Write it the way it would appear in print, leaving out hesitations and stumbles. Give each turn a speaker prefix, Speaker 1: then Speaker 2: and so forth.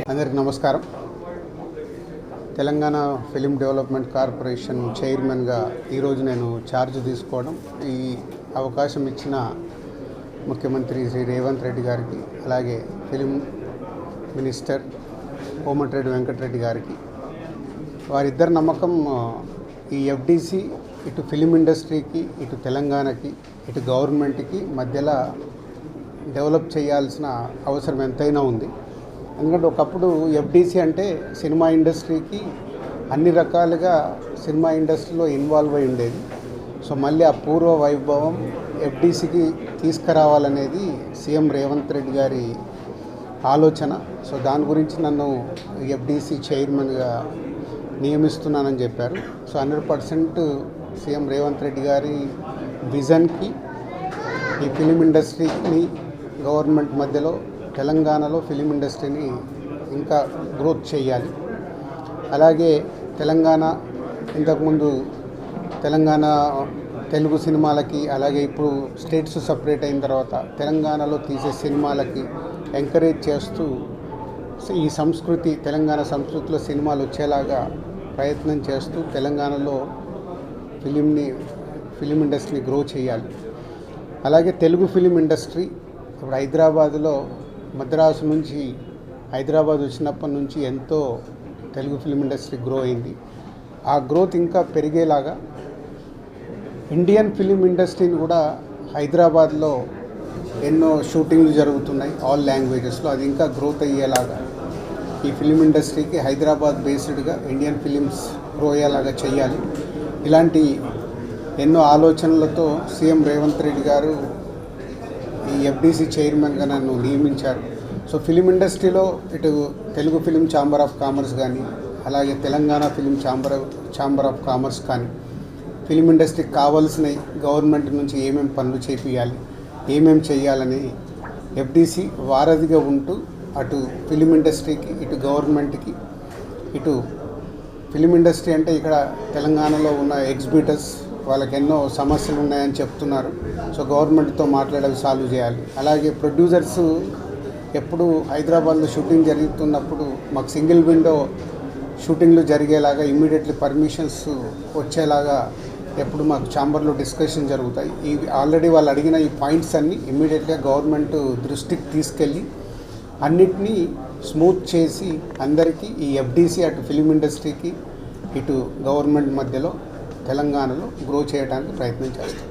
Speaker 1: అందరికీ నమస్కారం. Telangana film development corporation చైర్మన్గా ఈరోజు నేను ఛార్జ్ తీసుకోవడం, ఈ అవకాశం ఇచ్చిన ముఖ్యమంత్రి శ్రీ రేవంత్ రెడ్డి గారికి, అలాగే ఫిలిం మినిస్టర్ కోమటిరెడ్డి వెంకటరెడ్డి గారికి, వారిద్దరి నమ్మకం ఈ ఎఫ్డిసి ఇటు ఫిలిం ఇండస్ట్రీకి, ఇటు తెలంగాణకి, ఇటు గవర్నమెంట్కి మధ్యలో డెవలప్ చేయాల్సిన అవసరం ఎంతైనా ఉంది. ఎందుకంటే ఒకప్పుడు ఎఫ్డిసి అంటే సినిమా ఇండస్ట్రీకి అన్ని రకాలుగా సినిమా ఇండస్ట్రీలో ఇన్వాల్వ్ అయి ఉండేది. సో మళ్ళీ ఆ పూర్వ వైభవం ఎఫ్డిసికి తీసుకురావాలనేది సీఎం రేవంత్ రెడ్డి గారి ఆలోచన. సో దాని గురించి నన్ను ఎఫ్డిసి చైర్మన్గా నియమిస్తున్నానని చెప్పారు. సో 100% సీఎం రేవంత్ రెడ్డి గారి విజన్కి ఈ ఫిలిం ఇండస్ట్రీని గవర్నమెంట్ మధ్యలో తెలంగాణలో ఫిలిం ఇండస్ట్రీని ఇంకా గ్రోత్ చేయాలి. అలాగే తెలంగాణ ఇంతకుముందు తెలంగాణ తెలుగు సినిమాలకి, అలాగే ఇప్పుడు స్టేట్స్ సపరేట్ అయిన తర్వాత తెలంగాణలో తీసే సినిమాలకి ఎంకరేజ్ చేస్తూ ఈ సంస్కృతి, తెలంగాణ సంస్కృతిలో సినిమాలు వచ్చేలాగా ప్రయత్నం చేస్తూ తెలంగాణలో ఫిలిం ఇండస్ట్రీని గ్రో చేయాలి. అలాగే తెలుగు ఫిలిం ఇండస్ట్రీ ఇప్పుడు హైదరాబాదులో, మద్రాసు నుంచి హైదరాబాద్ వచ్చినప్పటి నుంచి ఎంతో తెలుగు ఫిలిం ఇండస్ట్రీ గ్రో అయింది. ఆ గ్రోత్ ఇంకా పెరిగేలాగా ఇండియన్ ఫిలిం ఇండస్ట్రీని కూడా హైదరాబాద్లో ఎన్నో షూటింగ్లు జరుగుతున్నాయి ఆల్ లాంగ్వేజెస్లో, అది ఇంకా గ్రోత్ అయ్యేలాగా ఈ ఫిలిం ఇండస్ట్రీకి హైదరాబాద్ బేస్డ్గా ఇండియన్ ఫిలిమ్స్ గ్రో అయ్యేలాగా చేయాలి. ఇలాంటి ఎన్నో ఆలోచనలతో సీఎం రేవంత్ రెడ్డి గారు ఈ ఎఫ్డిసి చైర్మన్గా నన్ను నియమించారు. సో ఫిలిం ఇండస్ట్రీలో ఇటు Telugu film chamber of commerce కానీ, అలాగే Telangana film chamber of commerce కానీ, ఫిలిం ఇండస్ట్రీకి కావాల్సిన గవర్నమెంట్ నుంచి ఏమేమి పనులు చేపియాలి, ఏమేమి చేయాలని ఎఫ్డిసి వారధిగా ఉంటూ అటు ఫిలిం ఇండస్ట్రీకి, ఇటు గవర్నమెంట్కి, ఇటు ఫిలిం ఇండస్ట్రీ అంటే ఇక్కడ తెలంగాణలో ఉన్న ఎగ్జిబిటర్స్ వాళ్ళకి ఎన్నో సమస్యలు ఉన్నాయని చెప్తున్నారు. సో గవర్నమెంట్తో మాట్లాడేవి సాల్వ్ చేయాలి. అలాగే ప్రొడ్యూసర్స్ ఎప్పుడు హైదరాబాద్లో షూటింగ్ జరుగుతున్నప్పుడు మాకు సింగిల్ విండో షూటింగ్లు జరిగేలాగా ఇమ్మీడియట్లీ పర్మిషన్స్ వచ్చేలాగా ఎప్పుడు మాకు ఛాంబర్లో డిస్కషన్ జరుగుతాయి. ఇవి ఆల్రెడీ వాళ్ళు అడిగిన ఈ పాయింట్స్ అన్నీ ఇమ్మీడియట్గా గవర్నమెంట్ దృష్టికి తీసుకెళ్ళి అన్నిటినీ స్మూత్ చేసి అందరికీ ఈ ఎఫ్డిసి అటు ఫిలిం ఇండస్ట్రీకి, ఇటు గవర్నమెంట్ మధ్యలో తెలంగాణలో గ్రో చేయడానికి ప్రయత్నం చేస్తాం.